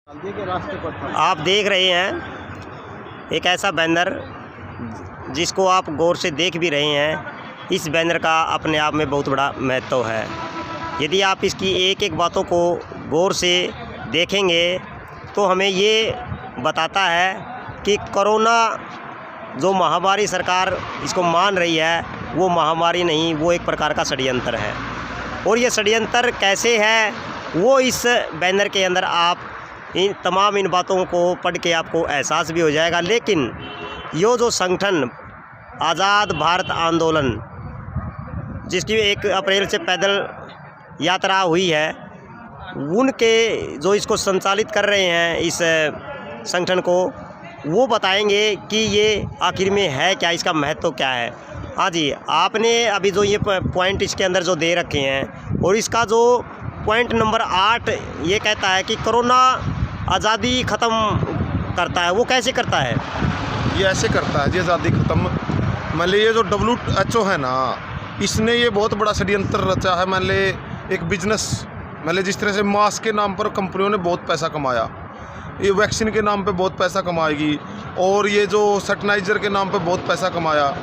आप देख रहे हैं एक ऐसा बैनर जिसको आप गौर से देख भी रहे हैं। इस बैनर का अपने आप में बहुत बड़ा महत्व है। यदि आप इसकी एक एक बातों को गौर से देखेंगे तो हमें ये बताता है कि कोरोना जो महामारी सरकार इसको मान रही है वो महामारी नहीं, वो एक प्रकार का षड्यंत्र है। और ये षड्यंत्र कैसे है वो इस बैनर के अंदर आप इन बातों को पढ़ के आपको एहसास भी हो जाएगा। लेकिन यो जो संगठन आज़ाद भारत आंदोलन जिसकी 1 अप्रैल से पैदल यात्रा हुई है, उनके जो इसको संचालित कर रहे हैं इस संगठन को, वो बताएंगे कि ये आखिर में है क्या, इसका महत्व क्या है। हाँ जी, आपने अभी जो ये पॉइंट इसके अंदर जो दे रखे हैं और इसका जो पॉइंट नंबर 8 ये कहता है कि कोरोना आज़ादी ख़त्म करता है। वो कैसे करता है? ये ऐसे करता है जी, आज़ादी ख़त्म। मान ली ये जो WHO है ना, इसने ये बहुत बड़ा षड्यंत्र रचा है। मान ली एक बिजनेस, मान ली जिस तरह से मास्क के नाम पर कंपनियों ने बहुत पैसा कमाया, ये वैक्सीन के नाम पे बहुत पैसा कमाएगी, और ये जो सैनिटाइज़र के नाम पे बहुत पैसा कमाया,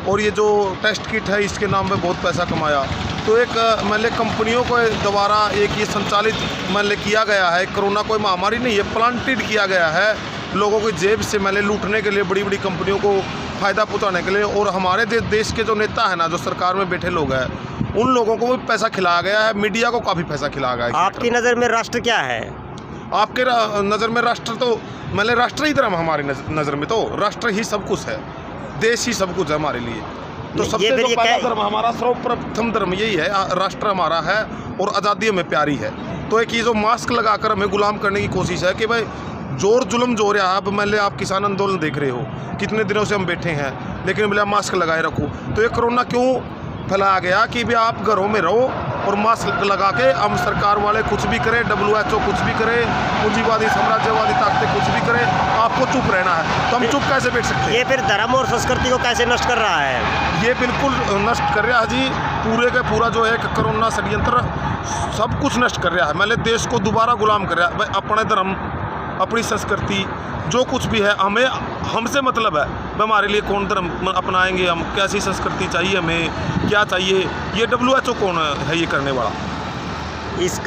और ये जो टेस्ट किट है इसके नाम पे बहुत पैसा कमाया। तो एक मान ली कंपनियों को दोबारा एक ये संचालित मान ली किया गया है। कोरोना कोई महामारी नहीं है, प्लांटेड किया गया है लोगों की जेब से मान ली लूटने के लिए, बड़ी बड़ी कंपनियों को फ़ायदा पहुँचाने के लिए। और हमारे देश के जो नेता है ना, जो सरकार में बैठे लोग हैं, उन लोगों को भी पैसा खिलाया गया है, मीडिया को काफ़ी पैसा खिलाया गया है। आपकी नज़र में राष्ट्र क्या है? आपके नज़र में राष्ट्र तो मान ली राष्ट्र ही धर्म, हमारी नज़र में तो राष्ट्र ही सब कुछ है, देश ही सब कुछ है हमारे लिए। तो सबसे जो पहला धर्म हमारा, सर्वप्रथम धर्म यही है, राष्ट्र हमारा है और आज़ादी हमें प्यारी है। तो एक ये जो मास्क लगाकर हमें गुलाम करने की कोशिश है कि भाई जोर जुल्म जो रहा है। अब मान ली आप किसान आंदोलन देख रहे हो, कितने दिनों से हम बैठे हैं, लेकिन बोले मास्क लगाए रखो। तो ये कोरोना क्यों फैलाया गया कि भाई आप घरों में रहो और मास्क लगा के, हम सरकार वाले कुछ भी करें, WHO कुछ भी करे, पूंजीवादी साम्राज्यवादी ताकतें कुछ भी करें, आपको चुप रहना है। तो हम चुप कैसे बैठ सकते हैं? ये फिर धर्म और संस्कृति को कैसे नष्ट कर रहा है? ये बिल्कुल नष्ट कर रहा है जी, पूरे का पूरा जो है कोरोना षड्यंत्र सब कुछ नष्ट कर रहा है। मतलब देश को दोबारा गुलाम कर रहा है। भाई अपने धर्म, अपनी संस्कृति, जो कुछ भी है हमें, हमसे मतलब है हमारे लिए कौन धर्म अपनाएंगे हम, कैसी संस्कृति चाहिए हमें, क्या चाहिए, ये WHO कौन है ये करने वाला?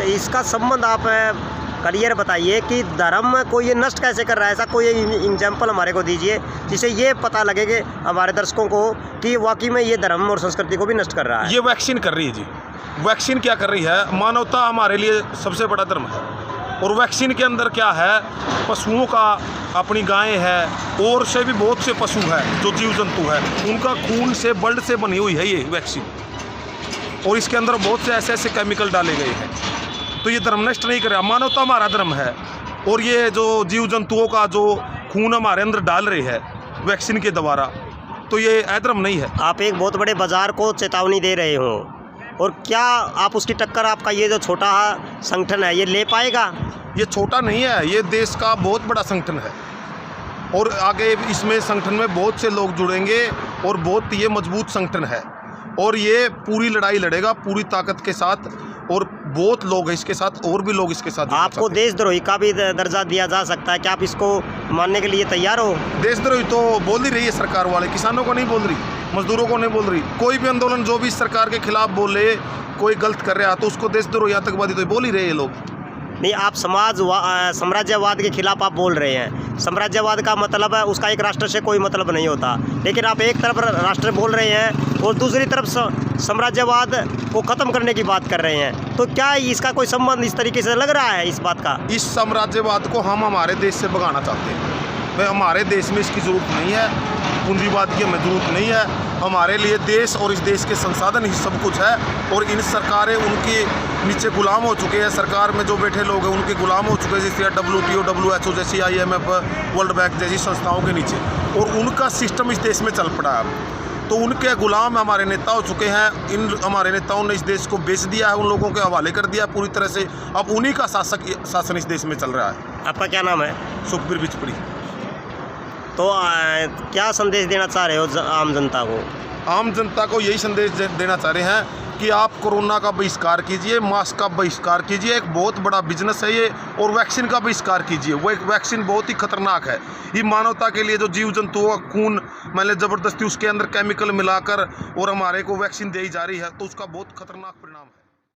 इसका संबंध आप क्लियर बताइए कि धर्म को ये नष्ट कैसे कर रहा है। ऐसा कोई एग्जाम्पल हमारे को दीजिए जिससे ये पता लगे कि हमारे दर्शकों को कि वाकई में ये धर्म और संस्कृति को भी नष्ट कर रहा है। ये वैक्सीन कर रही है जी। वैक्सीन क्या कर रही है? मानवता हमारे लिए सबसे बड़ा धर्म है, और वैक्सीन के अंदर क्या है, पशुओं का, अपनी गायें है और से भी बहुत से पशु है जो जीव जंतु है, उनका खून से, ब्लड से बनी हुई है ये वैक्सीन, और इसके अंदर बहुत से ऐसे ऐसे केमिकल डाले गए हैं। तो ये धर्म नष्ट नहीं कर रहा, मानवता हमारा धर्म है। और ये जो जीव जंतुओं का जो खून हमारे अंदर डाल रहे हैं वैक्सीन के द्वारा, तो ये अधर्म नहीं है। आप एक बहुत बड़े बाजार को चेतावनी दे रहे हो, और क्या आप उसकी टक्कर आपका ये जो छोटा संगठन है ये ले पाएगा? ये छोटा नहीं है, ये देश का बहुत बड़ा संगठन है, और आगे इसमें संगठन में बहुत से लोग जुड़ेंगे, और बहुत ये मजबूत संगठन है, और ये पूरी लड़ाई लड़ेगा पूरी ताकत के साथ, और बहुत लोग हैं इसके साथ, और भी लोग इसके साथ। आपको देशद्रोही का भी दर्जा दिया जा सकता है, क्या आप इसको मानने के लिए तैयार हो? देशद्रोही तो बोल ही रही है सरकार वाले, किसानों को नहीं बोल रही, मजदूरों को नहीं बोल रही। कोई भी आंदोलन जो भी सरकार के खिलाफ बोले, कोई गलत कर रहा तो उसको देशद्रोही, आतंकवादी तो बोल ही रहे ये लोग। नहीं, आप साम्राज्यवाद के खिलाफ आप बोल रहे हैं। साम्राज्यवाद का मतलब है उसका एक राष्ट्र से कोई मतलब नहीं होता, लेकिन आप एक तरफ राष्ट्र बोल रहे हैं और दूसरी तरफ साम्राज्यवाद को ख़त्म करने की बात कर रहे हैं। तो क्या इसका कोई संबंध इस तरीके से लग रहा है इस बात का? इस साम्राज्यवाद को हम हमारे देश से भगाना चाहते हैं। भाई हमारे देश में इसकी ज़रूरत नहीं है, पूंजीवाद की हमें ज़रूरत नहीं है। हमारे लिए देश और इस देश के संसाधन ही सब कुछ है, और इन सरकारें उनके नीचे गुलाम हो चुके हैं। सरकार में जो बैठे लोग हैं उनके गुलाम हो चुके हैं, जैसे WTO, WHO जैसी, IMF, वर्ल्ड बैंक जैसी संस्थाओं के नीचे, और उनका सिस्टम इस देश में चल पड़ा है। तो उनके गुलाम हमारे नेता हो चुके हैं। इन हमारे नेताओं ने इस देश को बेच दिया है, उन लोगों के हवाले कर दिया पूरी तरह से। अब उन्हीं का शासन इस देश में चल रहा है। आपका क्या नाम है? सुखबीर बिचपड़ी। तो क्या संदेश देना चाह रहे हो आम जनता को? आम जनता को यही संदेश देना चाह रहे हैं कि आप कोरोना का बहिष्कार कीजिए, मास्क का बहिष्कार कीजिए, एक बहुत बड़ा बिजनेस है ये, और वैक्सीन का बहिष्कार कीजिए। वो एक वैक्सीन बहुत ही खतरनाक है, ये मानवता के लिए जो जीव जंतुओं का खून मतलब ज़बरदस्ती उसके अंदर केमिकल मिलाकर और हमारे को वैक्सीन दी जा रही है, तो उसका बहुत खतरनाक परिणाम है।